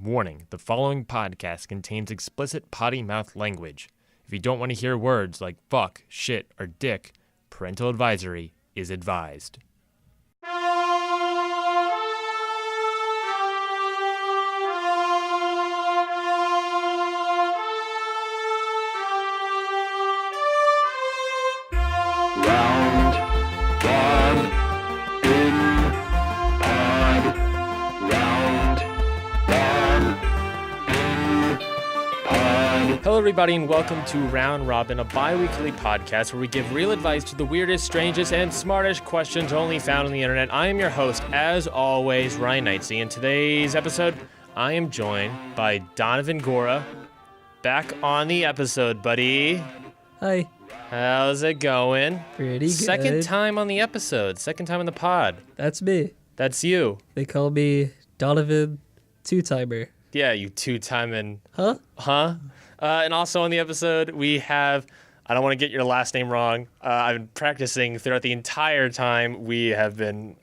Warning, the following podcast contains explicit potty mouth language. If you don't want to hear words like fuck, shit, or dick, parental advisory is advised. Hello everybody and welcome to Round Robin, a bi-weekly podcast where we give real advice to the weirdest, strangest, and smartest questions only found on the internet. I am your host, as always, Ryan Neitzey. In today's episode, I am joined by Donovan Gura. Back on the episode, buddy. Hi. How's it going? Pretty good. Second time on the episode, second time on the pod. That's me. That's you. They call me Donovan Two-Timer. Yeah, you two-timing. Huh? And also on the episode, we have, I don't want to get your last name wrong. I've been practicing throughout the entire time we have been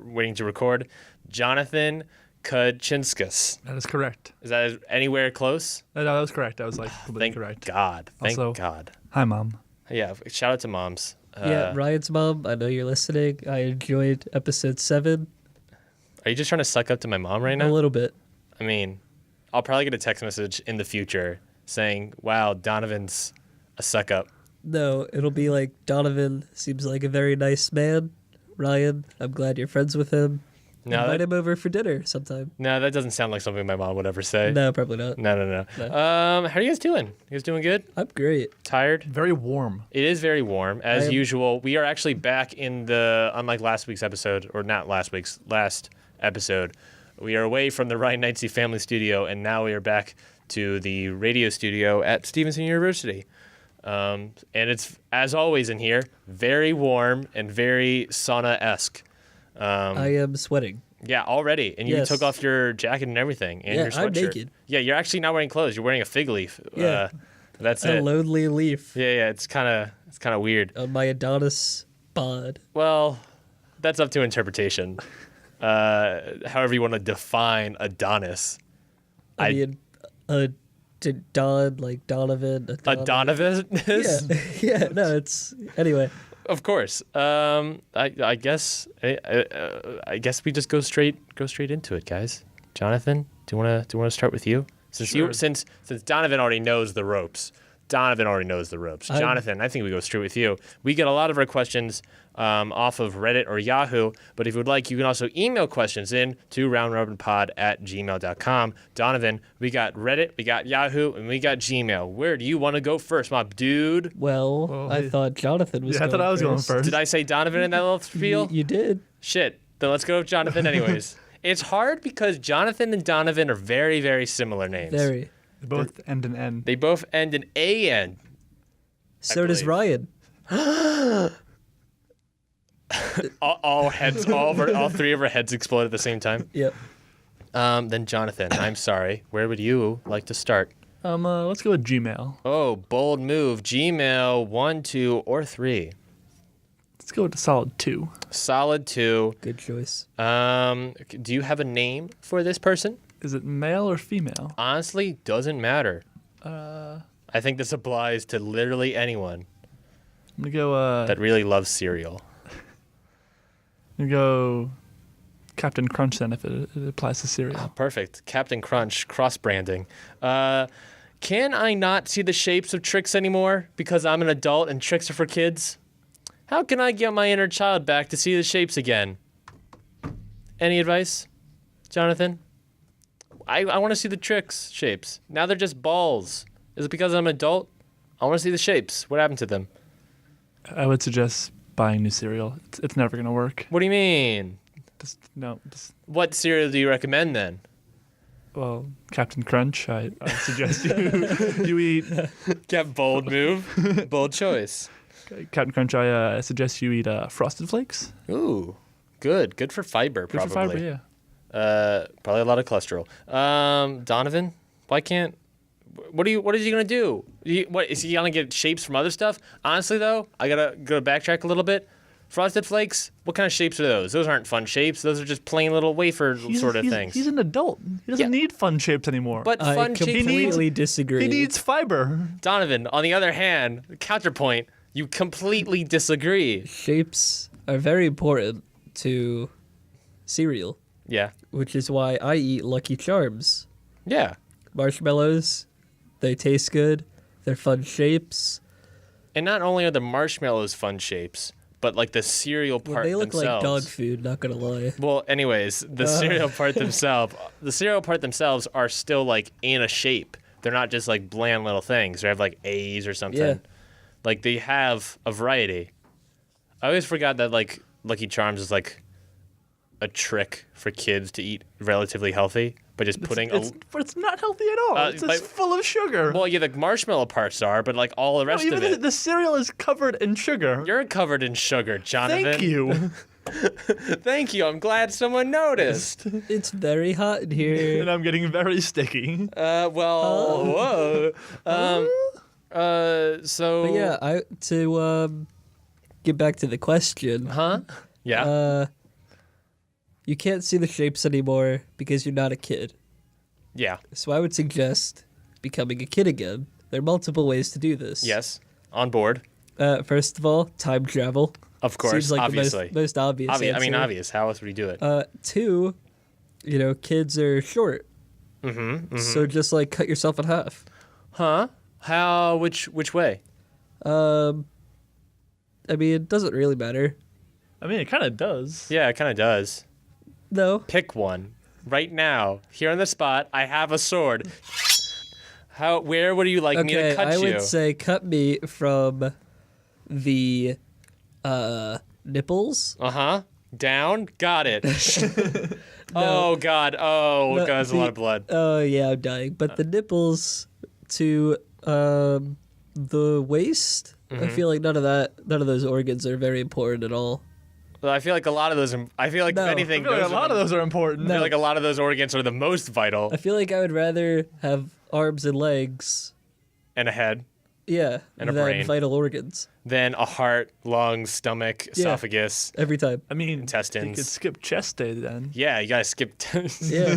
waiting to record. Jonathan Kuchinskas. That is correct. Is that anywhere close? No, that was correct. That was completely Thank correct. God. Thank Also, God. Hi, Mom. Yeah, shout out to moms. Yeah, Ryan's mom, I know you're listening. I enjoyed episode 7. Are you just trying to suck up to my mom right A now? little bit. I mean, I'll probably get a text message in the future saying, wow, Donovan's a suck up. No, it'll be like, Donovan seems like a very nice man. Ryan, I'm glad you're friends with him. Invite him over for dinner sometime. No, that doesn't sound like something my mom would ever say. No, probably not. No. How are you guys doing? You guys doing good? I'm great. Tired? Very warm. It is very warm, as usual. We are actually back in the, unlike last week's episode, or not last week's, last episode, we are away from the Ryan Neitzey family studio, and now we are back to the radio studio at Stevenson University. And it's, as always in here, very warm and very sauna-esque. I am sweating. Yeah, already. And you took off your jacket and everything, and your sweatshirt. I'm naked. Yeah, you're actually not wearing clothes. You're wearing a fig leaf. Yeah. That's a it. lonely leaf. Yeah, it's kind of weird. On my Adonis bod. Well, that's up to interpretation. However you want to define Adonis. I mean, like Donovan. Donovan? Yeah, no, it's... Anyway. Of course. I guess we just go straight into it, guys. Jonathan, do you want to start with you? Since Donovan already knows the ropes. Jonathan, I think we go straight with you. We get a lot of our questions off of Reddit or Yahoo, but if you would like, you can also email questions in to roundrobinpod@gmail.com. Donovan, we got Reddit, we got Yahoo, and we got Gmail. Where do you want to go first, my dude? Well, I thought Jonathan was going first. I thought I was going first. Did I say Donovan in that little spiel? You did. Shit. Then let's go with Jonathan anyways. It's hard because Jonathan and Donovan are very, very similar names. Very. They both end in N. They both end in A-N. So does Ryan. all three of our heads explode at the same time. Yep. Then Jonathan, I'm sorry. Where would you like to start? Let's go with Gmail. Oh, bold move. Gmail 1, 2, or 3. Let's go with a solid 2. Solid 2. Good choice. Do you have a name for this person? Is it male or female? Honestly, doesn't matter. I think this applies to literally anyone. I'm gonna go. That really loves cereal. I'm gonna go Captain Crunch then, if it applies to cereal. Oh, perfect. Captain Crunch, cross-branding. Can I not see the shapes of tricks anymore because I'm an adult and tricks are for kids? How can I get my inner child back to see the shapes again? Any advice, Jonathan? I want to see the tricks shapes. Now they're just balls. Is it because I'm an adult? I want to see the shapes. What happened to them? I would suggest buying new cereal. It's never gonna work. What do you mean? No. What cereal do you recommend then? Well, Captain Crunch. I suggest you eat. Get bold move, bold choice. Captain Crunch. I suggest you eat Frosted Flakes. Ooh, good for fiber. Probably. Good for fiber, yeah. Probably a lot of cholesterol. Donovan, why can't? What is he gonna do? What is he gonna get shapes from other stuff? Honestly, though, I gotta backtrack a little bit. Frosted Flakes, what kind of shapes are those? Those aren't fun shapes. Those are just plain little wafer sort of things. He's an adult. He doesn't need fun shapes anymore. But I fun shapes. completely disagree. he needs fiber. Donovan, on the other hand, counterpoint, you completely disagree. Shapes are very important to cereal, Yeah. which is why I eat Lucky Charms. Yeah. Marshmallows, they taste good. They're fun shapes. And not only are the marshmallows fun shapes, but like the cereal part They look themselves. like dog food, not gonna lie. Well, anyways, the cereal part themselves are still like in a shape. They're not just like bland little things. They have like A's or something. Yeah. Like they have a variety. I always forgot that like Lucky Charms is like a trick for kids to eat relatively healthy, but just putting But it's not healthy at all. It's just full of sugar. well, yeah, the marshmallow parts are, but like all the rest of it. The cereal is covered in sugar. You're covered in sugar, Jonathan. Thank you. Thank you. I'm glad someone noticed. It's very hot in here. And I'm getting very sticky. Whoa. So. But yeah, to get back to the question, Huh? Yeah. you can't see the shapes anymore because you're not a kid. Yeah. So I would suggest becoming a kid again. There are multiple ways to do this. Yes. On board. First of all, time travel. Of course. Seems like Obviously. the most obvious answer. I mean, obvious. How else would he do it? Two, kids are short. So just like cut yourself in half. Huh? How? Which way? I mean, it doesn't really matter. I mean, it kind of does. Yeah, it kind of does. No. Pick one. Right now. Here on the spot, I have a sword. Where would you like me to cut I you? would say cut me from the nipples. Uh-huh. Down? Got it. Oh, God. Oh, No, God, there's a lot of blood. Oh yeah, I'm dying. But the nipples to the waist. I feel like none of those organs are very important at all. Well, I feel like a lot of those, I feel like No. if anything, I feel like a lot of those are important. I feel like a lot of those organs are the most vital. I feel like I would rather have arms and legs, And a head. yeah, And a than brain. vital organs Then a heart, lungs, stomach, Yeah. esophagus. every time. I mean, Intestines. You could skip chest day then. Yeah, you gotta skip. Yeah,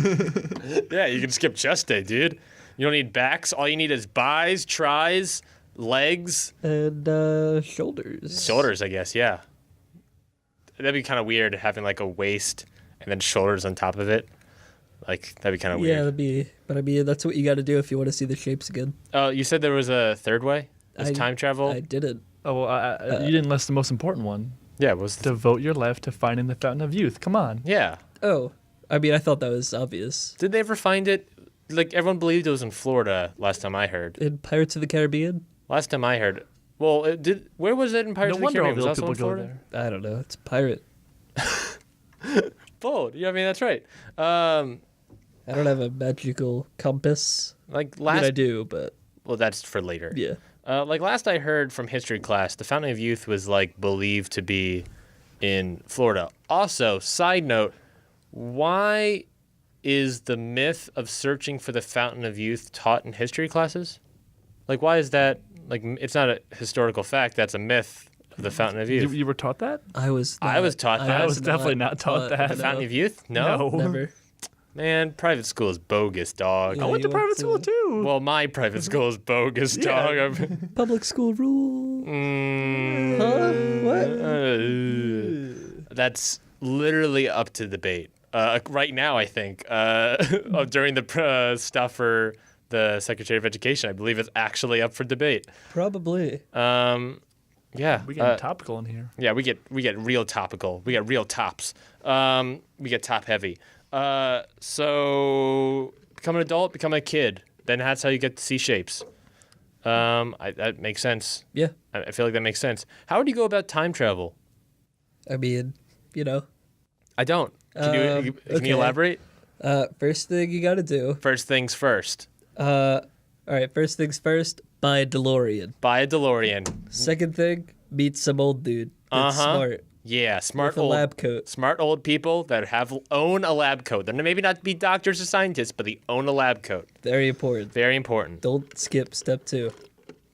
Yeah, you can skip chest day, dude. You don't need backs. All you need is bis, tris, legs, and shoulders. shoulders, I guess. Yeah. That'd be kind of weird having like a waist and then shoulders on top of it. Like, that'd be kind of Yeah, weird. that'd be. But I mean, that's what you got to do if you want to see the shapes again. Oh, you said there was a third way? It's I- time travel? I didn't. Oh, well, you didn't list the most important one. Yeah, what was Devote your life to finding the fountain of youth. Come on. Yeah. Oh, I mean, I thought that was obvious. Did they ever find it? Like, everyone believed it was in Florida last time I heard. In Pirates of the Caribbean, Last time I heard. Well, where was it in Pirates No of the wonder all Caribbean? the Was it people also in go Florida? there. I don't know. It's a pirate. Bold. Yeah, I mean, that's right. I don't have a magical compass. Like I mean, I last. do, but Well, that's for later. yeah. Like last I heard from history class, the Fountain of Youth was like believed to be in Florida. Also, side note, why is the myth of searching for the Fountain of Youth taught in history classes? Like, why is that? Like, it's not a historical fact. That's a myth of the Fountain of Youth. You were taught that? I was taught that. I was definitely not taught that. The Fountain of Youth? No. Never. Man, private school is bogus, dog. Yeah. I went to you private went school to- too. Well, my private school is bogus, Yeah. dog. Public school rule. Huh? What? That's literally up to debate. Right now, I think, during the stuff for the Secretary of Education, I believe it's actually up for debate. Probably. Yeah. we get topical in here. Yeah, we get real topical. We get real tops. We get top heavy. So become an adult, become a kid. Then that's how you get to see shapes. That makes sense. Yeah. I feel like that makes sense. How would you go about time travel? I mean, I don't. Can you okay. elaborate? First thing you got to do. First things first. All right. First things first. Buy a DeLorean. Buy a DeLorean. Second thing. Meet some old dude. That's smart. Yeah, smart With a old lab coat. smart old people that own a lab coat. They're maybe not be doctors or scientists, but they own a lab coat. Very important. Very important. Don't skip step 2.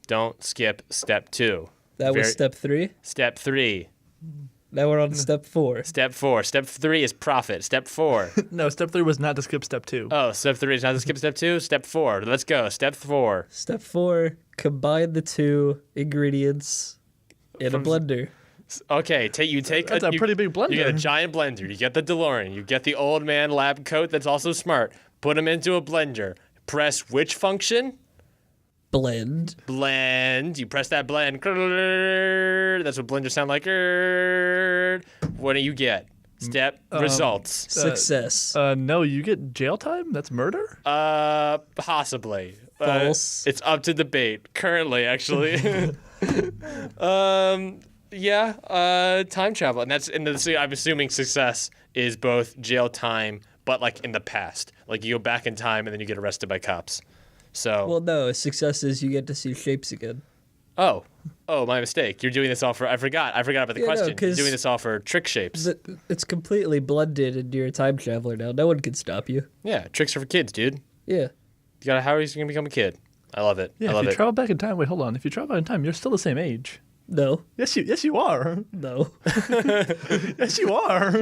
Don't skip step 2. That was Very- step 3. Step 3. Now we're on step 4. Step 4. Step 3 is profit. Step 4. No, step 3 was not to skip step 2. Oh, step 3 is not to skip step 2? Step 4. Let's go. Step 4. Step 4, combine the 2 ingredients in a blender. Okay, you take That's a pretty big blender. You get a giant blender. You get the DeLorean. You get the old man lab coat that's also smart. Put them into a blender. Press which function? Blend. Blend. You press that blend. That's what blenders sound like. What do you get? Step results. Success. No, you get jail time? That's murder? Possibly. False. It's up to debate. Currently, actually. Yeah. Time travel, and I'm assuming success is both jail time, but like in the past. Like you go back in time and then you get arrested by cops. So. Well, no. Success is you get to see shapes again. Oh, my mistake. You're doing this all for. I forgot about the question. No, You're doing this all for trick shapes. It's completely blended into your time traveler now. No one can stop you. Yeah, tricks are for kids, dude. Yeah. How are you gonna become a kid? I love it. Yeah, I love if you it. travel back in time, wait, hold on. If you travel back in time, you're still the same age. No. Yes, you are. No. Yes, you are.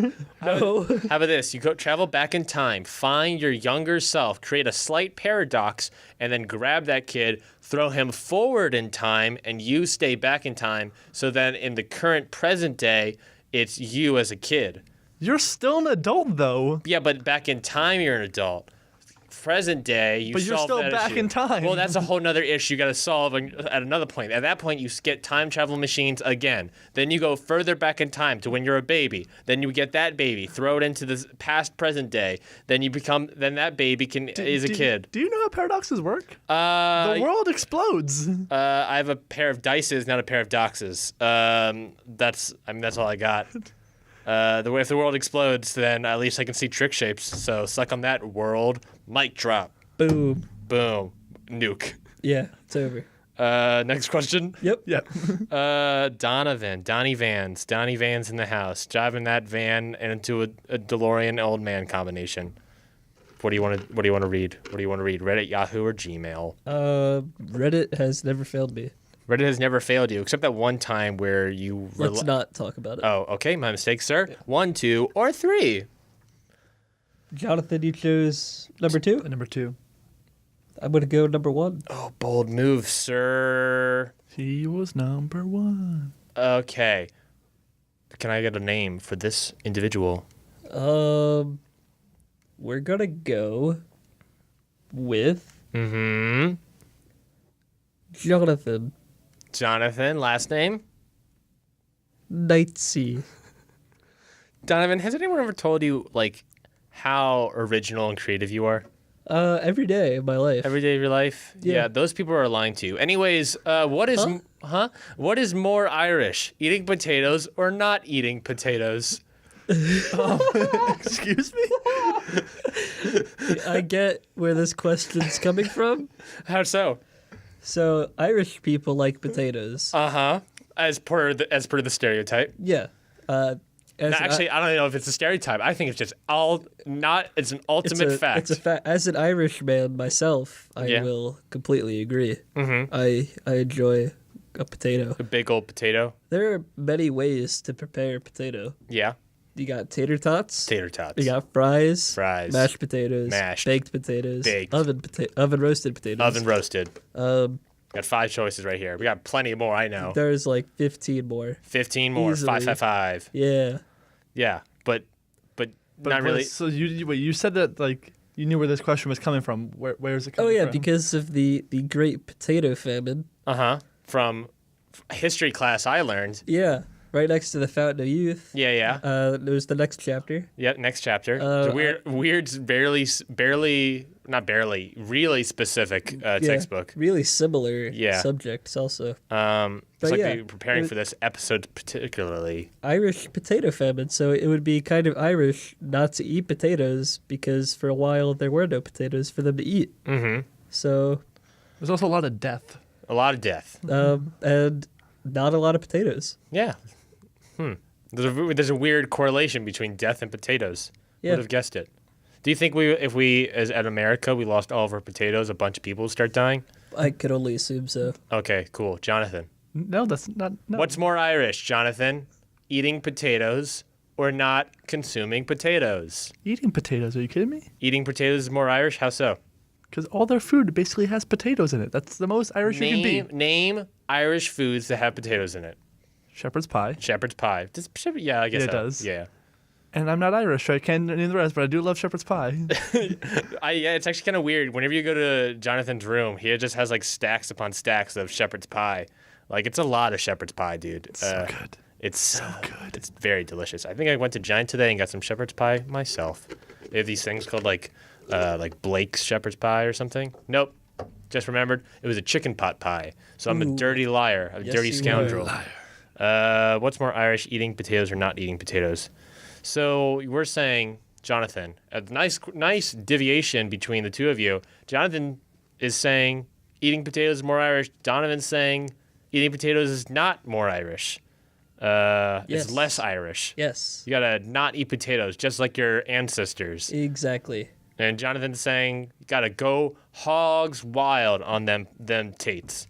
No. How about this? You go travel back in time, find your younger self, create a slight paradox, and then grab that kid, throw him forward in time, and you stay back in time. So then in the current present day, it's you as a kid. You're still an adult, though. Yeah, but back in time, you're an adult. Present day, you But you're solve still that back issue. in time. Well, that's a whole nother issue you got to solve at another point. At that point, you get time travel machines again. Then you go further back in time to when you're a baby. Then you get that baby, throw it into the past present day. Then that baby is a kid. Do you know how paradoxes work? The The world explodes. I have a pair of dices, not a pair of doxes. That's all I got. If the world explodes, then at least I can see trick shapes. So suck on that, world. Mic drop. Boom. Boom. Nuke. Yeah, it's over. Next question. Yep. Yep. Donnie Van's in the house, driving that van into a DeLorean old man combination. What do you want to read? Reddit, Yahoo, or Gmail? Reddit has never failed me. Reddit has never failed you, except that one time where you. Let's not talk about it. Oh, okay, my mistake, sir. 1, 2, or 3. Jonathan, you chose number 2? Number 2. I'm going to go number 1. Oh, bold move, sir. He was number 1. Okay. Can I get a name for this individual? We're going to go with Jonathan. Jonathan, last name? Neitzey. Donovan, has anyone ever told you, like, how original and creative you are? Every day of my life. Every day of your life? Yeah. Those people are lying to you. Anyways, what is more Irish? Eating potatoes or not eating potatoes? Excuse me? I get where this question's coming from. How so? So, Irish people like potatoes. Uh-huh. As per the stereotype. Yeah. No, actually, I don't know if it's a stereotype. I think it's just it's an ultimate fact. It's a fact. As an Irish man myself, I will completely agree. Mm-hmm. I enjoy a potato. A big old potato. There are many ways to prepare potato. Yeah. You got tater tots. Tater tots. You got fries. Fries. Mashed potatoes. Mashed. Baked potatoes. Baked. Oven roasted potatoes. Oven roasted. Got 5 choices right here. We got plenty more, I know. There's like 15 more. 15 more. Easily. 5. Yeah. Yeah, but not really. So you said that like you knew where this question was coming from. Where is it coming from? Because of the great potato famine. From history class, I learned. Yeah. Right next to the Fountain of Youth. Yeah. It was the next chapter. Yep, next chapter. It's a really specific textbook. Really similar Yeah. subjects also. It's like yeah, preparing for this episode particularly. Irish potato famine, so it would be kind of Irish not to eat potatoes because for a while there were no potatoes for them to eat. Mm-hmm. So There's also a lot of death. A lot of death. And not a lot of potatoes. Yeah. There's a weird correlation between death and potatoes. Yeah. Would have guessed it. Do you think if we, as at America, we lost all of our potatoes, a bunch of people would start dying? I could only assume so. Okay, cool. Jonathan. No, that's not. No. What's more Irish, Jonathan? eating potatoes or not consuming potatoes? Eating potatoes? Are you kidding me? Eating potatoes is more Irish? How so? Because all their food basically has potatoes in it. That's the most Irish you can be. Name Irish foods that have potatoes in it. Shepherd's pie. Shepherd's pie. Yeah, I guess Yeah, it so. does. Yeah. And I'm not Irish, so I can't name the rest, but I do love shepherd's pie. Yeah, it's actually kind of weird. Whenever you go to Jonathan's room, he just has like stacks upon stacks of shepherd's pie. Like, it's a lot of shepherd's pie, dude. It's so good. It's so good. It's very delicious. I think I went to Giant today and got some shepherd's pie myself. They have these things called like Blake's shepherd's pie or something. Nope. Just remembered, it was a chicken pot pie. So I'm a dirty liar, a dirty scoundrel. What's more Irish, eating potatoes or not eating potatoes? So we're saying, Jonathan, a nice deviation between the two of you. Jonathan is saying eating potatoes is more Irish. Donovan's saying eating potatoes is not more Irish. Yes. It's less Irish. Yes. You gotta not eat potatoes, just like your ancestors. Exactly. And Jonathan's saying you gotta go hogs wild on them tates.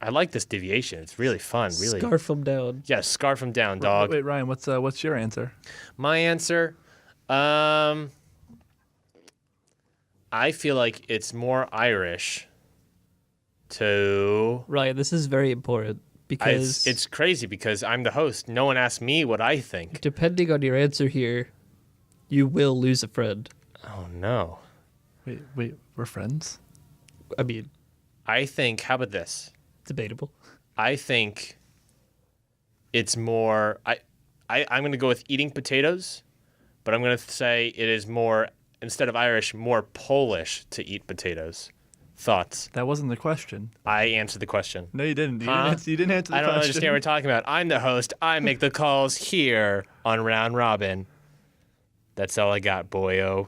I like this deviation. It's really fun. Really. Scarf them down. Yeah, scarf them down, dog. Wait, Ryan, what's your answer? My answer, I feel like it's more Irish to... Right, this is very important because... It's crazy because I'm the host. No one asked me what I think. Depending on your answer here, you will lose a friend. Oh, no. Wait, we're friends? I mean... I think, how about this? Debatable. I think it's more... I'm going to go with eating potatoes, but I'm going to say it is more, instead of Irish, more Polish to eat potatoes. Thoughts? That wasn't the question. I answered the question. No, you didn't. Huh? You didn't answer the question. I don't understand what we're talking about. I'm the host. I make the calls here on Round Robin. That's all I got, boyo.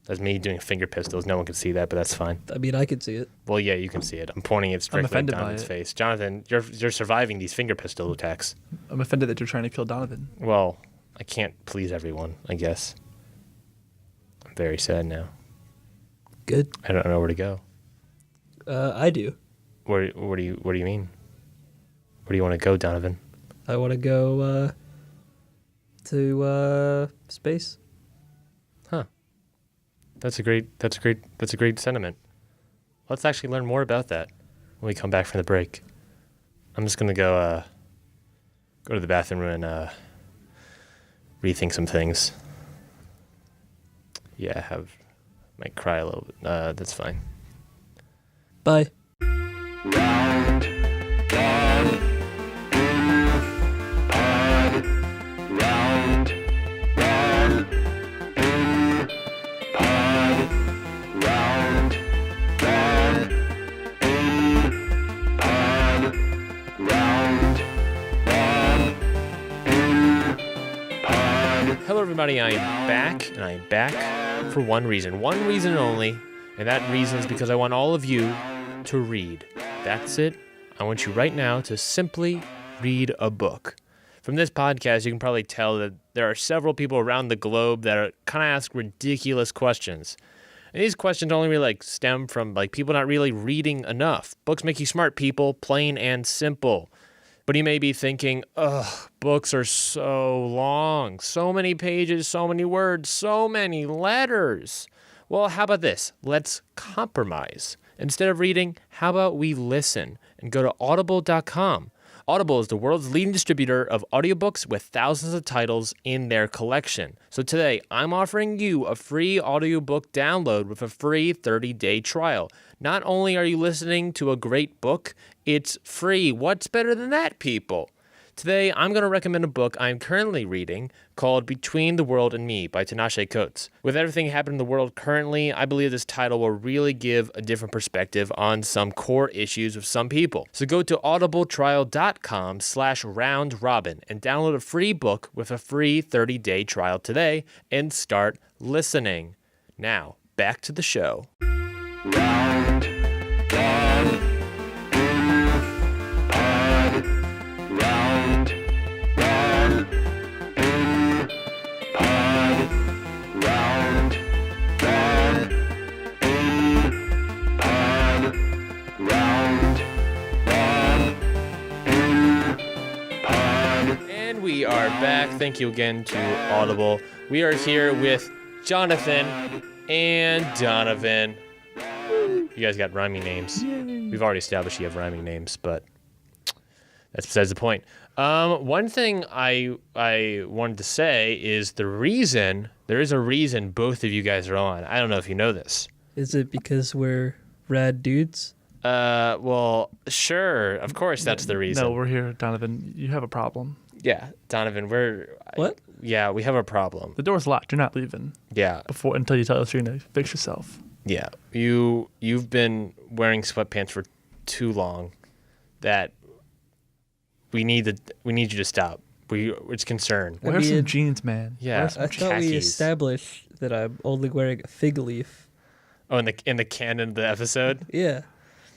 That's me doing finger pistols. No one can see that, but that's fine. I mean, I can see it. Well, yeah, you can see it. I'm pointing it straight at offended by Donovan's it. face. Jonathan, you're surviving these finger pistol attacks. I'm offended that you're trying to kill Donovan. Well, I can't please everyone, I guess. I'm very sad now. Good. I don't know where to go. I do. What do you mean? Where do you want to go, Donovan? I want to go to space. Huh. That's a great sentiment. Let's actually learn more about that when we come back from the break. I'm just gonna go to the bathroom and rethink some things. Yeah, might cry a little bit. That's fine. Bye. Hello, everybody. I am back, and I am back for one reason only, and that reason is because I want all of you to read. That's it. I want you right now to simply read a book. From this podcast, you can probably tell that there are several people around the globe that kind of ask ridiculous questions. And these questions only really stem from people not really reading enough. Books make you smart, people, plain and simple. But you may be thinking, ugh, books are so long, so many pages, so many words, so many letters. Well, how about this? Let's compromise. Instead of reading, how about we listen and go to audible.com. Audible is the world's leading distributor of audiobooks with thousands of titles in their collection. So today, I'm offering you a free audiobook download with a free 30-day trial. Not only are you listening to a great book, it's free. What's better than that, people? Today, I'm going to recommend a book I'm currently reading called Between the World and Me by Tinashe Coates. With everything happening in the world currently, I believe this title will really give a different perspective on some core issues of some people. So go to audibletrial.com/roundrobin and download a free book with a free 30-day trial today and start listening. Now, back to the show. thank you again to Audible. We are here with Jonathan and Donovan. You guys got rhyming names. Yay. We've already established you have rhyming names, but that's besides the point. One thing I wanted to say is there is a reason both of you guys are on. I don't know if you know this. Is it because we're rad dudes? Well, sure. Of course, that's the reason. No, we're here, Donovan. You have a problem. Yeah, Donovan, What? Yeah, we have a problem. The door's locked. You're not leaving Yeah, until you tell us you're gonna fix yourself. yeah. You've been wearing sweatpants for too long. That we need you to stop. It's concern. Wear some jeans, man. Yeah. Wear some I jeans. thought we khakis. established that I'm only wearing a fig leaf. Oh, in the canon of the episode. Yeah.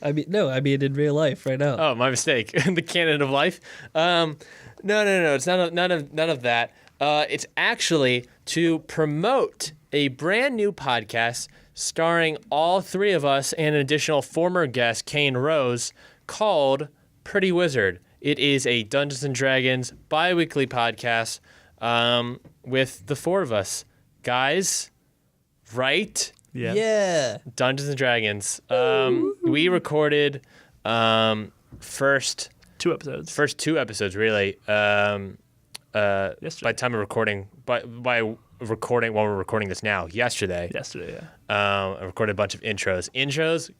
I mean in real life right now. Oh, my mistake. The canon of life. No. It's none of that. It's actually to promote a brand new podcast starring all three of us and an additional former guest, Kane Rose, called Pretty Wizard. It is a Dungeons and Dragons bi-weekly podcast with the four of us. Guys, right? Yeah. Yeah. Dungeons and Dragons. We recorded first 2 episodes. first 2 episodes really. By Yesterday. time of recording, by recording while we're recording this now, yesterday. Yesterday, yeah. I recorded a bunch of intros.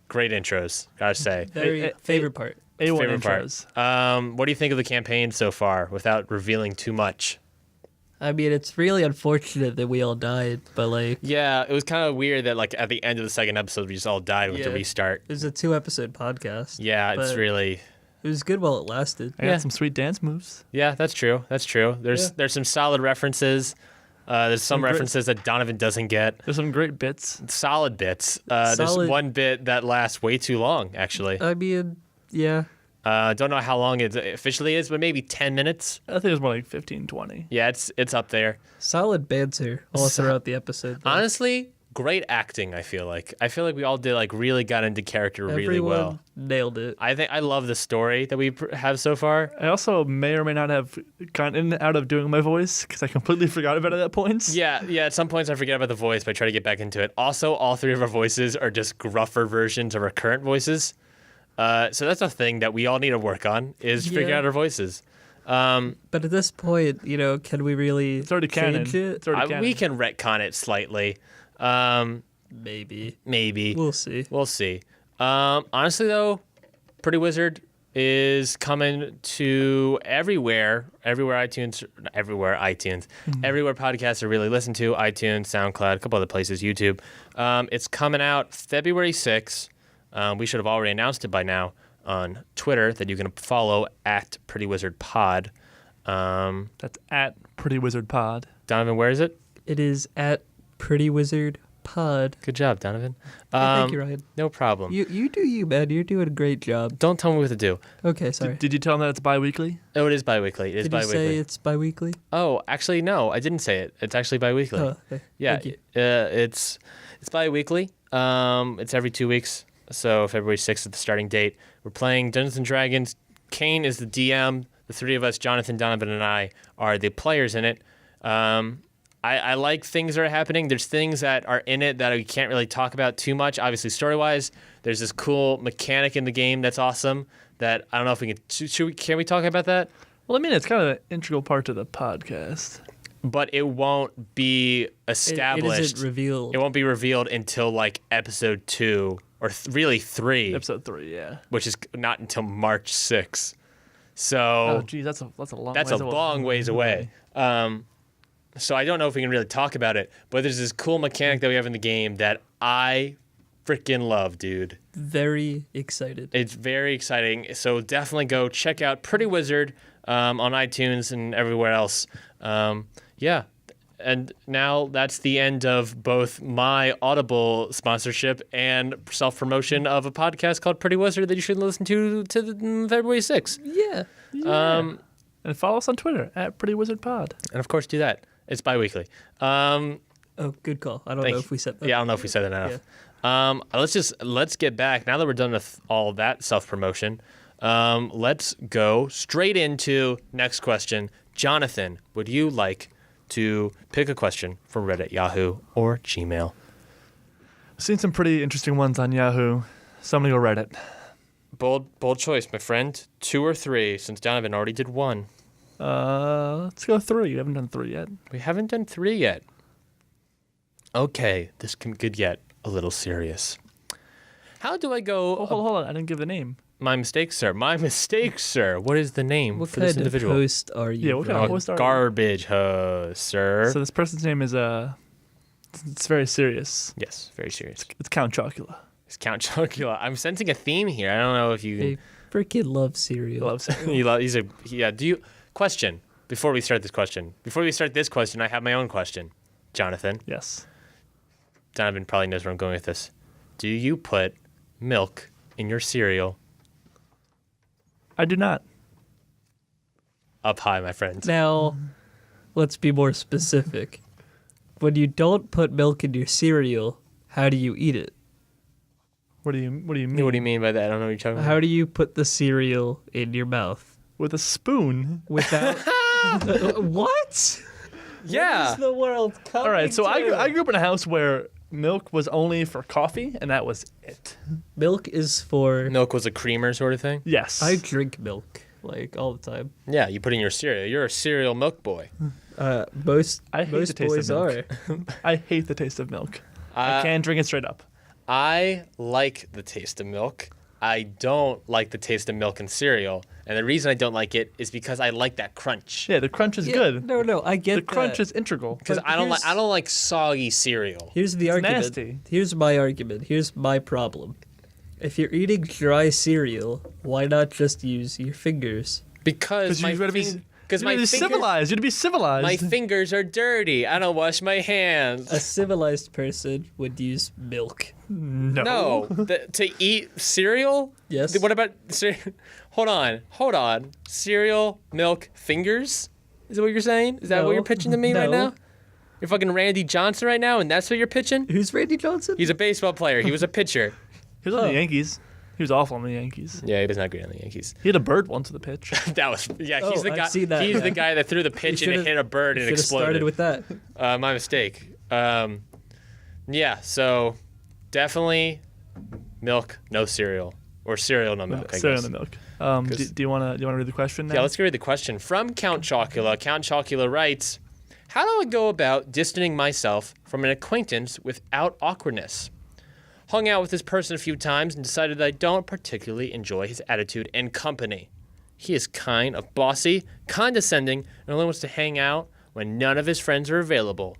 Great intros, gotta say. Very favorite part. A1 Favorite part. intros. What do you think of the campaign so far, without revealing too much? I mean, it's really unfortunate that we all died, but like Yeah, it was kind of weird that like at the end of the second episode we just all died with the Yeah. restart. it was a 2-episode podcast. Yeah, it's But really. It was good while it lasted. I Yeah. got some sweet dance moves. Yeah, that's true. There's some solid references. There's some great- references that Donovan doesn't get. There's some great bits. Solid bits. There's Solid- one bit that lasts way too long, actually. I mean, yeah. Don't know how long it officially is, but maybe 10 minutes. I think it was more like 15, 20. Yeah, it's up there. Solid banter all So- throughout the episode. though. Honestly, great acting, I feel like. I feel like we all did really got into character really Everyone well. nailed it. I love the story that we have so far. I also may or may not have gone in and out of doing my voice because I completely forgot about it at points. Yeah, at some points I forget about the voice, but I try to get back into it. Also, all three of our voices are just gruffer versions of our current voices. So that's a thing that we all need to work on, is figure Yeah. out our voices. But at this point, can we really It's already canon. change it? It's already canon. We can retcon it slightly. Maybe. Maybe. We'll see. We'll see. Honestly, though, Pretty Wizard is coming to everywhere podcasts are really listened to, iTunes, SoundCloud, a couple other places, YouTube. It's coming out February 6th. We should have already announced it by now on Twitter that you can follow at Pretty Wizard Pod. That's at Pretty Wizard Pod. Donovan, where is it? It is at Pretty Wizard Pod. Good job, Donovan. Thank you, Ryan. No problem. You do you, man. You're doing a great job. Don't tell me what to do. Okay, sorry. Did you tell them that it's bi-weekly? Oh, it is bi-weekly. It is Did you bi-weekly. say it's bi-weekly? Oh, actually, no, I didn't say it. It's actually bi-weekly. Oh, okay. Yeah, Thank you. it's bi-weekly. It's every 2 weeks. So February 6th is the starting date. We're playing Dungeons and Dragons. Kane is the DM. The three of us, Jonathan, Donovan, and I, are the players in it. I like things that are happening. There's things that are in it that we can't really talk about too much. Obviously, story-wise, there's this cool mechanic in the game that's awesome. That I don't know if we can. Can we talk about that? Well, I mean, it's kind of an integral part to the podcast. But it won't be established. It isn't revealed. It won't be revealed until like episode 2 or really 3, Episode 3, yeah. which is not until March 6th. So Oh, geez, that's a long that's a long ways away. So I don't know if we can really talk about it, but there's this cool mechanic that we have in the game that I freaking love, dude. Very excited. It's very exciting. So definitely go check out Pretty Wizard on iTunes and everywhere else. Yeah. And now that's the end of both my Audible sponsorship and self-promotion of a podcast called Pretty Wizard that you should listen to February 6th. Yeah. And follow us on Twitter at Pretty Wizard Pod. And of course, do that. It's bi-weekly. Oh, good call. I don't Thank know you. if we said that. Yeah, I don't know if we said that enough. Let's get back, now that we're done with all that self-promotion, let's go straight into next question. Jonathan, would you like to pick a question from Reddit, Yahoo, or Gmail? I've seen some pretty interesting ones on Yahoo, so I'm going to go Reddit. Bold choice, my friend. 2 or 3, since Donovan already did 1. Let's go 3. We haven't done 3 yet. We haven't done 3 yet. Okay, this could get a little serious. How do I go? Oh, hold on. I didn't give the name. My mistake, sir. My mistake, sir. What is the name What for this kind of individual? host are you? Yeah, what kind of Ryan? host are you? Garbage host, sir. So this person's name is it's very serious. Yes, very serious. It's Count Chocula. It's Count Chocula. I'm sensing a theme here. I don't know if you They freaking love cereal. Loves it. Do you question before we start this question? Before we start this question, I have my own question, Jonathan. Yes. Donovan probably knows where I'm going with this. Do you put milk in your cereal? I do not. Up high, my friend. Now, let's be more specific. When you don't put milk in your cereal, how do you eat it? What do you mean? What do you mean by that? I don't know what you're talking about. How do you put the cereal in your mouth? With a spoon. Without... What? Yeah. What is the world coming All right, so to? I grew up in a house where milk was only for coffee, and that was it. Milk is for... Milk was a creamer sort of thing? Yes. I drink milk, like, all the time. Yeah, you put it in your cereal. You're a cereal milk boy. Most I hate most the taste boys of are. milk. I hate the taste of milk. I can't drink it straight up. I like the taste of milk. I don't like the taste of milk in cereal. And the reason I don't like it is because I like that crunch. Yeah, the crunch is Yeah, good. No, I get The crunch that. is integral. Because But I don't here's- like soggy cereal. Here's the It's argument. nasty. Here's my argument. Here's my problem. If you're eating dry cereal, why not just use your fingers? Because my you gotta be, because you my gotta be fingers, civilized. You gotta be civilized. my fingers are dirty. I don't wash my hands. A civilized person would use milk. No, to eat cereal? Yes. What about Hold on. Cereal, milk, fingers? Is that what you're saying? Is that what No. you're pitching to me right No. now? You're fucking Randy Johnson right now, and that's what you're pitching? Who's Randy Johnson? He's a baseball player. He was a pitcher. He was on Oh. the Yankees. He was awful on the Yankees. Yeah, he was not great on the Yankees. He had a bird once with a pitch. That was he's Oh, the I've guy. seen that, He's yeah. the guy that threw the pitch and it should've- hit a bird and Should have exploded. started with that. My mistake. Yeah, so definitely milk, no cereal, or cereal, no milk. I Cereal guess. in the milk. Do you want to read the question now? Yeah, let's go read the question from Count Chocula. Count Chocula writes, "How do I go about distancing myself from an acquaintance without awkwardness? Hung out with this person a few times and decided that I don't particularly enjoy his attitude and company. He is kind of bossy, condescending, and only wants to hang out when none of his friends are available.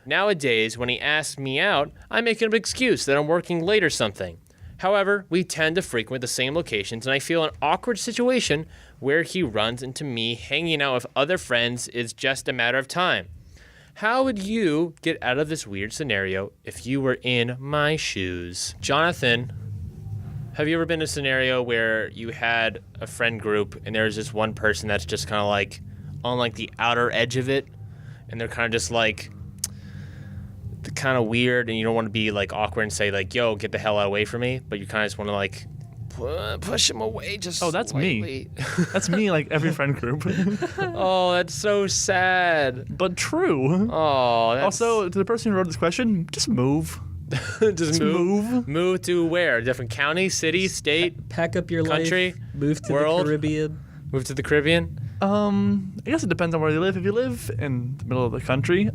Nowadays, when he asks me out, I make an excuse that I'm working late or something. However, we tend to frequent the same locations, and I feel an awkward situation where he runs into me hanging out with other friends is just a matter of time. How would you get out of this weird scenario if you were in my shoes?" Jonathan, have you ever been in a scenario where you had a friend group and there's this one person that's just kind of like on like the outer edge of it, and they're kind of just like kind of weird, and you don't want to be like awkward and say like, "Yo, get the hell away from me," but you kind of just want to like push him away just Oh, that's me. slightly. That's me, like every friend group. Oh, that's so sad. But true. Oh, that's... Also, to the person who wrote this question, just move. just move. Move to where? Different county, city, state, Pack up your country, life, move to world. the Caribbean. move to the Caribbean. I guess it depends on where you live. If you live in the middle of the country,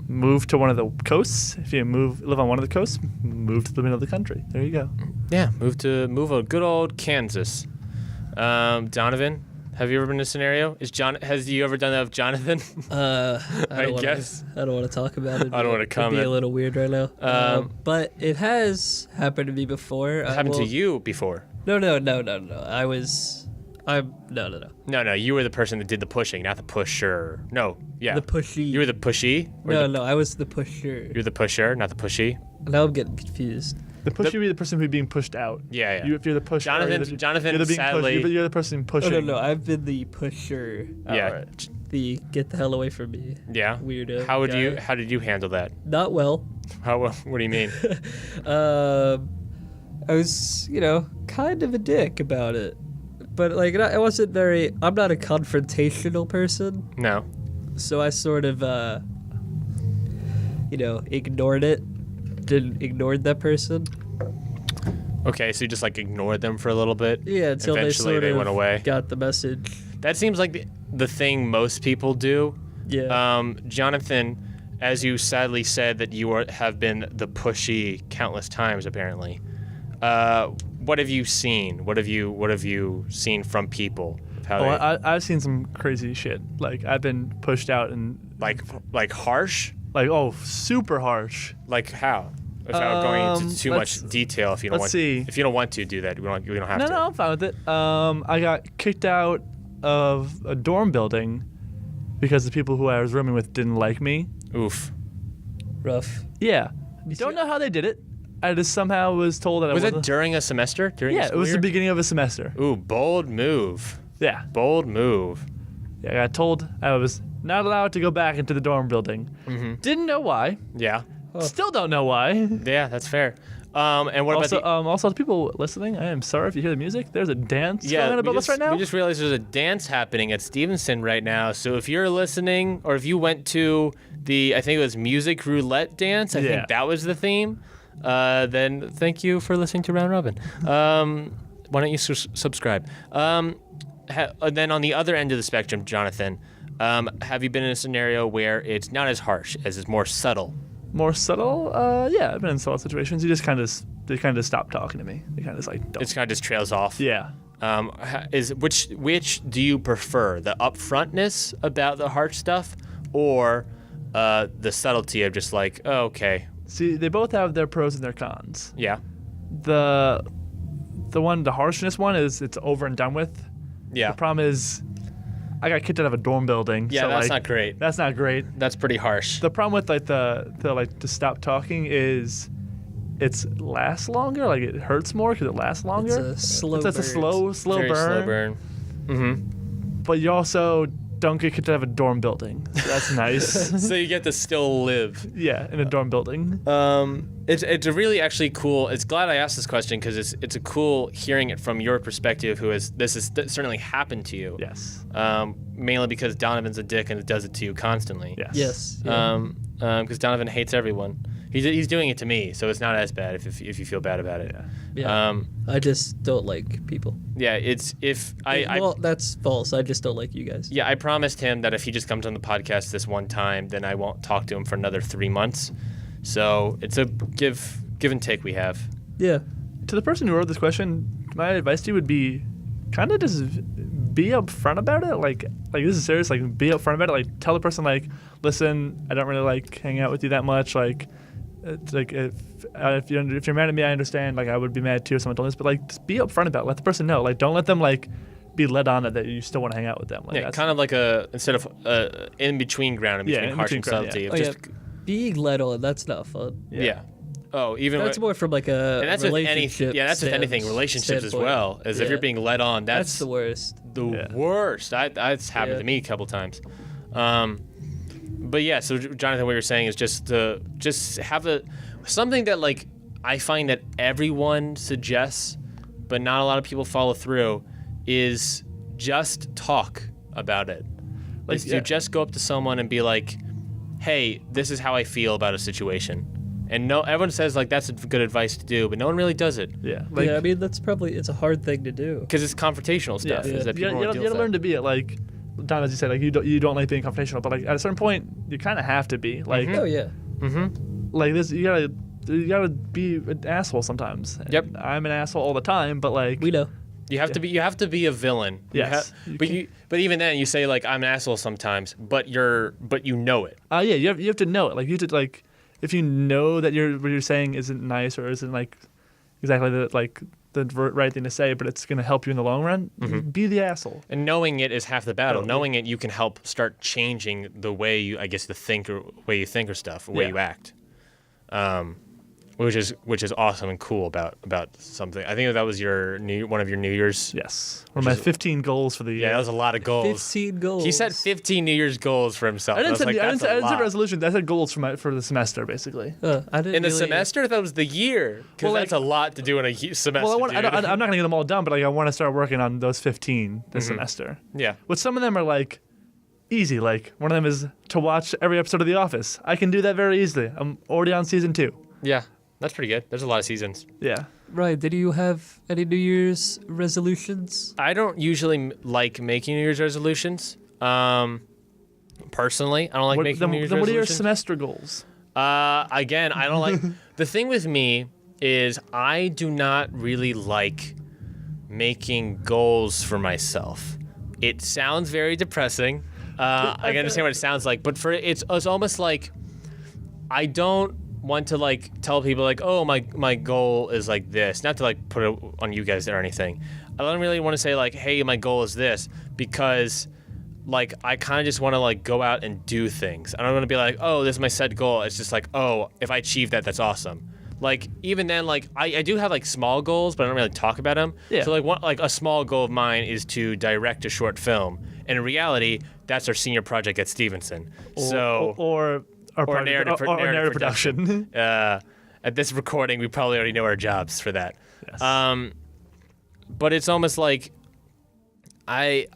move to one of the coasts. If you live on one of the coasts, move to the middle of the country. There you go. Yeah, move a good old Kansas. Donovan, have you ever been in a scenario? Has you ever done that with Jonathan? I guess. I don't want to talk about it. I don't wanna It'd be comment. a little weird right now. But it has happened to me before. It happened to you before. No. No. No, you were the person that did the pushing, not the pusher. No, yeah. The pushy. You were the pushy? Or No, I was the pusher. You're the pusher, not the pushy? Now I'm getting confused. The pusher would be the person who's being pushed out. Yeah. If you're the pusher, Jonathan, you're the being sadly... pushed, you're the person pushing. Oh, no, I've been the pusher. Yeah. Alright. The get the hell away from me. Yeah. Weirdo. How guy. did you handle that? Not well. What do you mean? I was, kind of a dick about it. but like I wasn't very. I'm not a confrontational person, No. so I sort of, ignored it. Ignored that person. Okay, so you just like ignored them for a little bit. Yeah, until Eventually they went away. got the message. That seems like the thing most people do. Yeah. Jonathan, as you sadly said that you have been the pushy countless times, apparently. What have you seen? What have you seen from people? I've seen some crazy shit. Like I've been pushed out and like harsh? like super harsh. Like how? Without going into too much detail, if you don't let's want. see. If you don't want to do that, we don't have to. No, I'm fine with it. I got kicked out of a dorm building because the people who I was rooming with didn't like me. Oof. Rough. Yeah. Don't know how they did it. I just somehow was told that Was I it wasn't. during a semester? During a Yeah, it school was year? the beginning of a semester. Ooh, bold move. Yeah. Bold move. Yeah, I got told I was not allowed to go back into the dorm building. Mm-hmm. Didn't know why. Yeah. Still don't know why. Yeah, that's fair. And what Also, about the... also, the people listening, I am sorry if you hear the music. There's a dance going on above us right now. We just realized there's a dance happening at Stevenson right now. So if you're listening, or if you went to I think it was Music Roulette Dance, I think that was the theme, then thank you for listening to Round Robin. Why don't you subscribe? Then on the other end of the spectrum, Jonathan, have you been in a scenario where it's not as harsh, as it's more subtle? More subtle? Yeah, I've been in subtle situations. They kind of stop talking to me. They kind of like don't. It's kind of just trails off. Yeah. Which do you prefer, the upfrontness about the harsh stuff, or the subtlety of just like, oh, okay? See, they both have their pros and their cons. Yeah. The harshness one is it's over and done with. Yeah. The problem is, I got kicked out of a dorm building. Yeah, so, that's like, not great. That's not great. That's pretty harsh. The problem with like the to stop talking is it lasts longer. Like it hurts more because it lasts longer. It's a slow It's a slow Very burn. slow burn. Mm-hmm. But you also don't get kicked out of a dorm building. So that's nice. So you get to still live. Yeah, in a dorm building. It's a really actually cool. It's glad I asked this question because it's a cool hearing it from your perspective. This has certainly happened to you. Yes. Mainly because Donovan's a dick and it does it to you constantly. Yes. Yes. Yeah. Because Donovan hates everyone. He's doing it to me, so it's not as bad if you feel bad about it. Yeah. I just don't like people. Yeah. It's Well, that's false. I just don't like you guys. Yeah, I promised him that if he just comes on the podcast this one time, then I won't talk to him for another 3 months. So it's a give and take we have. Yeah. To the person who wrote this question, my advice to you would be kind of just be upfront about it. Like this is serious. Like be upfront about it. Like tell the person like, listen, I don't really like hanging out with you that much. Like, it's like if you're mad at me, I understand. Like I would be mad too if someone told me this. But like just be upfront about it. Let the person know. Like don't let them like be led on it that you still want to hang out with them. Like, Yeah, kind of like instead of in between ground in between harsh and subtlety. Oh, yeah. Being led on, that's not fun. Yeah. Oh, even That's more from like a and that's with relationship. that's with anything, relationships as well. As if you're being led on, That's the worst. the worst. That's happened to me a couple times. But yeah, so Jonathan, what you're saying is just have something that like I find that everyone suggests, but not a lot of people follow through, is just talk about it. Like to just go up to someone and be like, hey, this is how I feel about a situation. And everyone says like that's good advice to do, but no one really does it. Yeah. Like, I mean it's a hard thing to do. Because it's confrontational stuff. Is that you people gotta learn to be it. Like Don, as you said, like you don't like being confrontational, but like at a certain point, you kind of have to be. Like, Oh yeah. like this, you gotta be an asshole sometimes. And Yep. I'm an asshole all the time, but like We know. You have to be a villain. Yes. But even then you say like I'm an asshole sometimes, but you know it. yeah, you have to know it. Like you have to like if you know that what you're saying isn't nice or isn't like exactly the right thing to say, but it's gonna help you in the long run, be the asshole. And knowing it is half the battle. Totally. Knowing it, you can help start changing the way you, I guess, way you think or stuff, the way you act. which is awesome and cool about something. I think that was one of your New Year's. Yes. One of my 15 goals for the year. Yeah, that was a lot of goals. 15 goals. He set 15 New Year's goals for himself. I didn't That's set a lot. resolutions. I set goals for the semester, basically. I didn't In the really- semester, I thought it was the year. Because that's a lot to do in a semester. Well, dude. I'm not going to get them all done, but like I want to start working on those 15 this semester. Yeah. But some of them are like easy. Like one of them is to watch every episode of The Office. I can do that very easily. I'm already on season 2. Yeah. That's pretty good. There's a lot of seasons. Yeah. Right. Did you have any New Year's resolutions? I don't usually like making New Year's resolutions. Personally, I don't like making New Year's then what are your resolutions. semester goals? Again, I don't like. The thing with me is I do not really like making goals for myself. It sounds very depressing. I can understand what it sounds like, but it's almost like I don't want to like tell people like, oh, my goal is like this. Not to like put it on you guys or anything. I don't really want to say like, hey, my goal is this, because like I kind of just want to like go out and do things. I don't want to be like, oh, this is my set goal. It's just like, oh, if I achieve that, that's awesome. Like even then, like I do have like small goals, but I don't really talk about them. Yeah. So like a small goal of mine is to direct a short film, and in reality, that's our senior project at Stevenson. Or narrative production. At this recording, we probably already know our jobs for that. Yes. But it's almost like I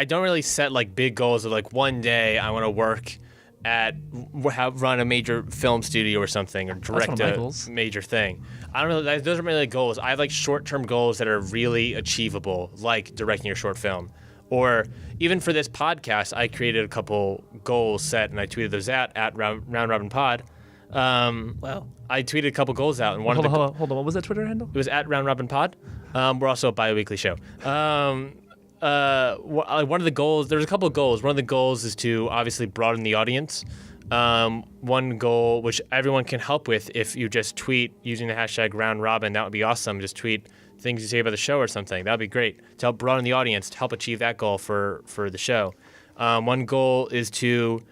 don't really set like big goals of like one day I want to work at run a major film studio or something, or direct a major thing. I don't know. Those aren't really goals. I have like short-term goals that are really achievable, like directing your short film. Or even for this podcast, I created a couple goals set, and I tweeted those at Round Robin Pod. Wow. I tweeted a couple goals out, and Hold on. What was that Twitter handle? it was at Round Robin Pod. We're also a bi-weekly show. One of the goals, there's a couple of goals. One of the goals is to obviously broaden the audience. One goal, which everyone can help with, if you just tweet using the hashtag Round Robin, that would be awesome. Just tweet things you say about the show or something. That would be great to help broaden the audience, to help achieve that goal for the show. One goal is to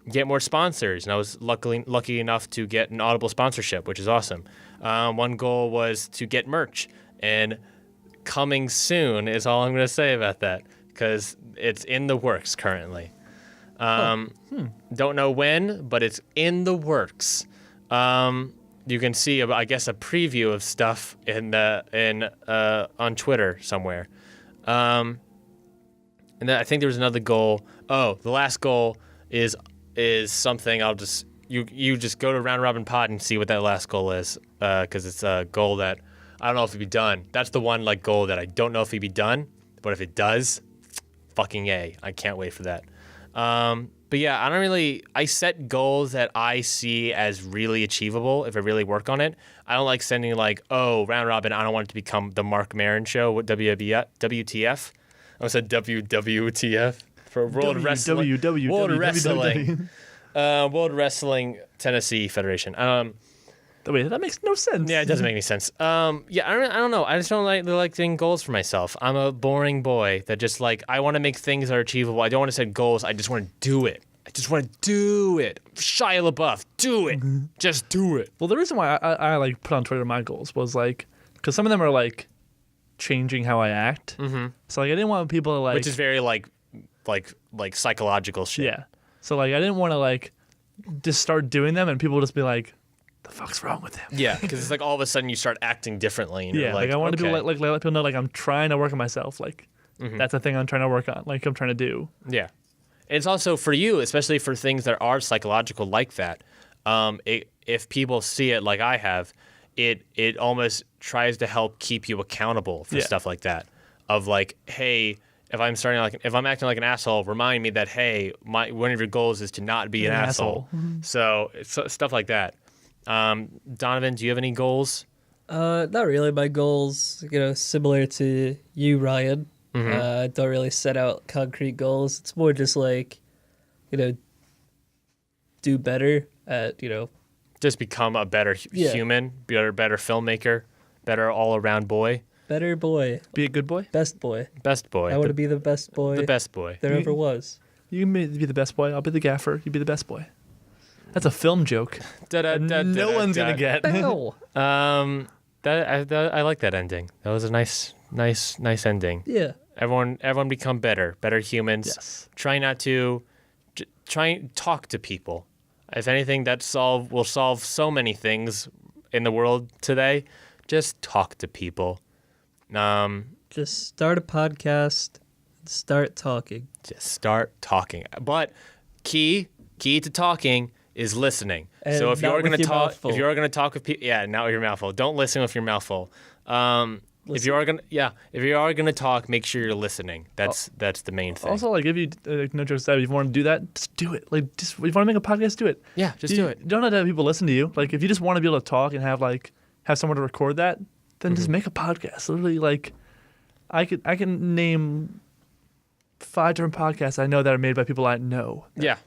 get more sponsors, and I was lucky enough to get an Audible sponsorship, which is awesome. One goal was to get merch, and coming soon is all I'm going to say about that, because it's in the works currently. Don't know when, but it's in the works. You can see, I guess, a preview of stuff on Twitter somewhere. And then I think there was another goal. Oh, the last goal is something I'll just you just go to Round Robin Pod and see what that last goal is, because it's a goal that I don't know if it'd be done. That's the one like goal that I don't know if it'd be done, but if it does, fucking A. I can't wait for that. But yeah, I set goals that I see as really achievable if I really work on it. I don't like sending like, oh, Round Robin, I don't want it to become the Mark Maron show with WTF. I said WWTF for World Wrestling. World Wrestling Tennessee Federation. Wait, that makes no sense. Yeah, it doesn't make any sense. I don't know. I just don't like setting goals for myself. I'm a boring boy that just like, I want to make things that are achievable. I don't want to set goals. I just want to do it. Shia LaBeouf, do it. Just do it. Well, the reason why I like put on Twitter my goals was like, because some of them are like changing how I act. Mm-hmm. So like I didn't want people to like, which is very like psychological shit. Yeah. So like I didn't want to like just start doing them and people just be like, the fuck's wrong with him? Yeah, because it's like all of a sudden you start acting differently. And yeah, you're like I wanted okay. to let people know like I'm trying to work on myself. Like that's a thing I'm trying to work on. Like I'm trying to do. Yeah, it's also for you, especially for things that are psychological like that. If people see it like I have, it almost tries to help keep you accountable for stuff like that. Of like, hey, if I'm acting like an asshole, remind me that hey, one of your goals is to not be an asshole. Mm-hmm. So it's stuff like that. Donovan, do you have any goals? Not really. My goals, similar to you, Ryan. Mm-hmm. Don't really set out concrete goals. It's more just like, do better at, just become a better human, better filmmaker, better all-around boy. Better boy. Be a good boy? Best boy. Best boy. I want to be the best boy. The best boy. There ever was. You can be the best boy. I'll be the gaffer. You be the best boy. That's a film joke. No one's gonna get. Ow. I like that ending. That was a nice ending. Yeah. Everyone become better humans. Yes. Try not to try and talk to people. If anything, will solve so many things in the world today. Just talk to people. Just start a podcast. Start talking. Just start talking. But key to talking is listening. And so if not you're with going to your talk, mouth full. if you're going to talk with people, not with your mouth full. Don't listen with your mouth full. If you are gonna talk, make sure you're listening. That's the main thing. Also, like, if you no jokes aside, if you want to do that, just do it. Like, just if you want to make a podcast, do it. Yeah, just do it. You don't have to have people listen to you. Like, if you just want to be able to talk and have someone to record that, then just make a podcast. Literally, like, I can name 5 different podcasts I know that are made by people I know. Yeah,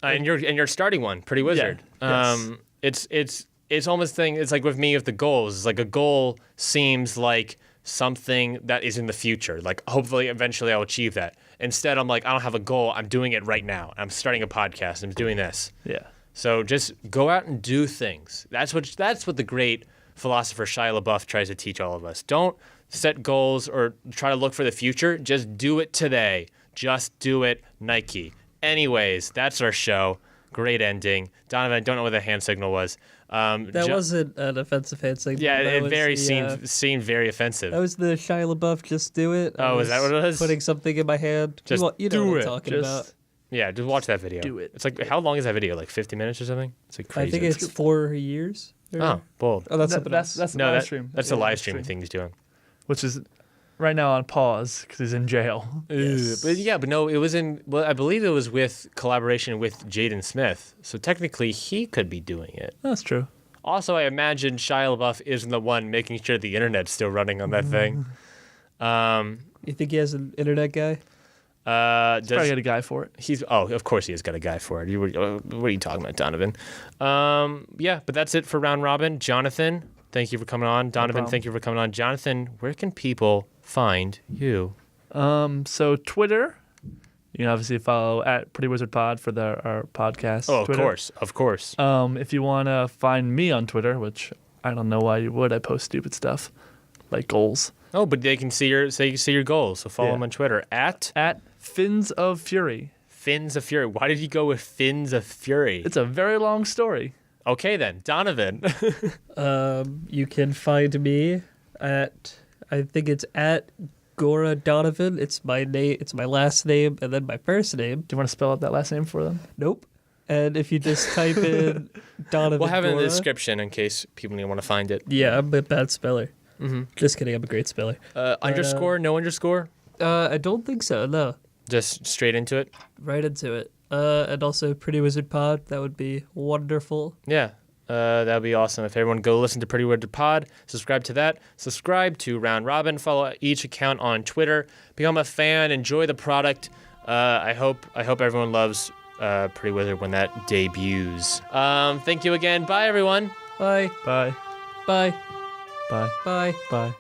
and you're starting one, Pretty Wizard. Yeah. Yes. It's almost thing. It's like with me with the goals. It's like a goal seems like something that is in the future. Like hopefully, eventually, I'll achieve that. Instead, I'm like, I don't have a goal. I'm doing it right now. I'm starting a podcast. I'm doing this. Yeah. So just go out and do things. That's what the great philosopher Shia LaBeouf tries to teach all of us. Don't set goals or try to look for the future. Just do it today. Just do it, Nike. Anyways, that's our show. Great ending. Donovan, I don't know what the hand signal was. That wasn't an offensive hand signal. Yeah, that it seemed very offensive. That was the Shia LaBeouf "Just Do It." Oh, is that what it was? Putting something in my hand. Just you know do what it. I'm talking Just about. Yeah, just watch that video. do it. It's like, how long is that video? Like 50 minutes or something? It's like crazy. I think it's 4 years. Oh, bold. Oh, that's something That's else. the No, live stream. that's the live stream thing he's doing. Which is right now on pause because he's in jail. Yes. But no, it was I believe it was with collaboration with Jaden Smith. So technically he could be doing it. That's true. Also, I imagine Shia LaBeouf isn't the one making sure the internet's still running on that thing. You think he has an internet guy? Probably got a guy for it. Of course he has got a guy for it. What are you talking about, Donovan? But that's it for Round Robin. Jonathan, thank you for coming on. Donovan, thank you for coming on. Jonathan, where can people find you? So Twitter, you can obviously follow at Pretty Wizard Pod for our podcast. Oh, Twitter. of course. If you want to find me on Twitter, which I don't know why you would, I post stupid stuff like goals. Oh, but they can see your goals. So follow him on Twitter at Fins of Fury. Fins of Fury. Why did you go with Fins of Fury? It's a very long story. Okay then, Donovan. You can find me at, I think it's at Gura Donovan. It's my name. It's my last name and then my first name. Do you want to spell out that last name for them? Nope. And if you just type in Donovan, We'll have it in the Gura- description in case people want to find it. Yeah, I'm a bad speller. Just kidding. I'm a great speller. Underscore? No underscore? I don't think so. No. Just straight into it? Right into it. And also Pretty Wizard Pod. That would be wonderful. Yeah. That would be awesome. If everyone go listen to Pretty Wizard Pod, subscribe to that. Subscribe to Round Robin. Follow each account on Twitter. Become a fan. Enjoy the product. I hope everyone loves Pretty Wizard when that debuts. Thank you again. Bye, everyone. Bye. Bye. Bye. Bye. Bye. Bye.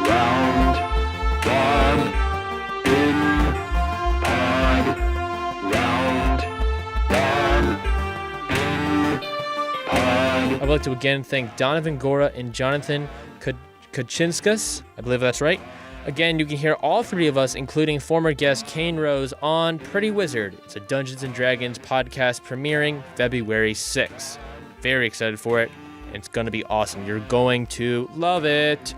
Round one in pod. Round one in pod. I'd like to again thank Donovan Gura and Jonathan Kuchinskas. I believe that's right. Again, you can hear all three of us, including former guest Kane Rose, on Pretty Wizard. It's a Dungeons & Dragons podcast premiering February 6th. Very excited for it. It's going to be awesome. You're going to love it.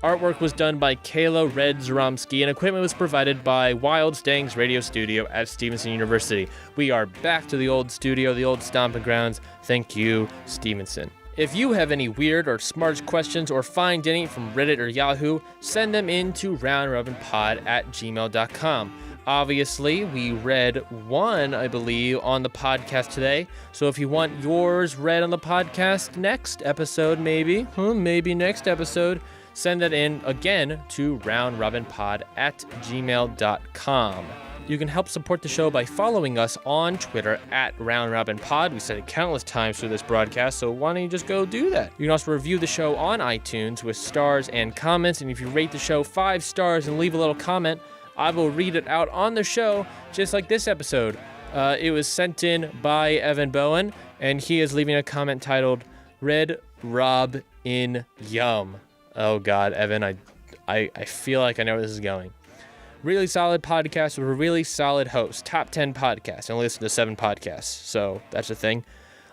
Artwork was done by Kayla Zuromski, and equipment was provided by Wild Stangs Radio Studio at Stevenson University. We are back to the old studio, the old stomping grounds. Thank you, Stevenson. If you have any weird or smart questions or find any from Reddit or Yahoo, send them in to roundrobinpod@gmail.com. Obviously, we read one, I believe, on the podcast today. So if you want yours read on the podcast next episode, maybe next episode, send that in again to roundrobinpod@gmail.com. You can help support the show by following us on Twitter at RoundRobinPod. We said it countless times through this broadcast, so why don't you just go do that? You can also review the show on iTunes with stars and comments, and if you rate the show 5 stars and leave a little comment, I will read it out on the show, just like this episode. It was sent in by Evan Bowen, and he is leaving a comment titled, Red Rob in Yum. Oh, God, Evan, I feel like I know where this is going. Really solid podcast with a really solid host. Top 10 podcast. I only listen to 7 podcasts, so that's a thing.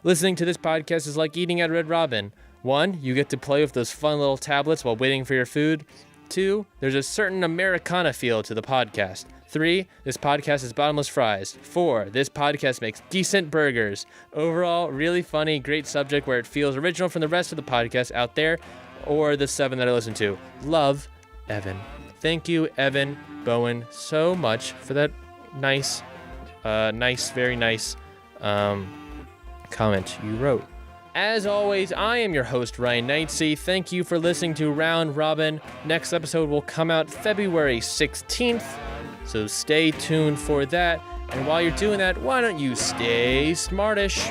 Listening to this podcast is like eating at Red Robin. 1, you get to play with those fun little tablets while waiting for your food. 2, there's a certain Americana feel to the podcast. 3, this podcast is bottomless fries. 4, this podcast makes decent burgers. Overall, really funny, great subject where it feels original from the rest of the podcast out there, or the 7 that I listen to. Love, Evan. Thank you, Evan Bowen, so much for that very nice comment you wrote. As always, I am your host, Ryan Neitzey. Thank you for listening to Round Robin. Next episode will come out February 16th, so stay tuned for that. And while you're doing that, why don't you stay smartish?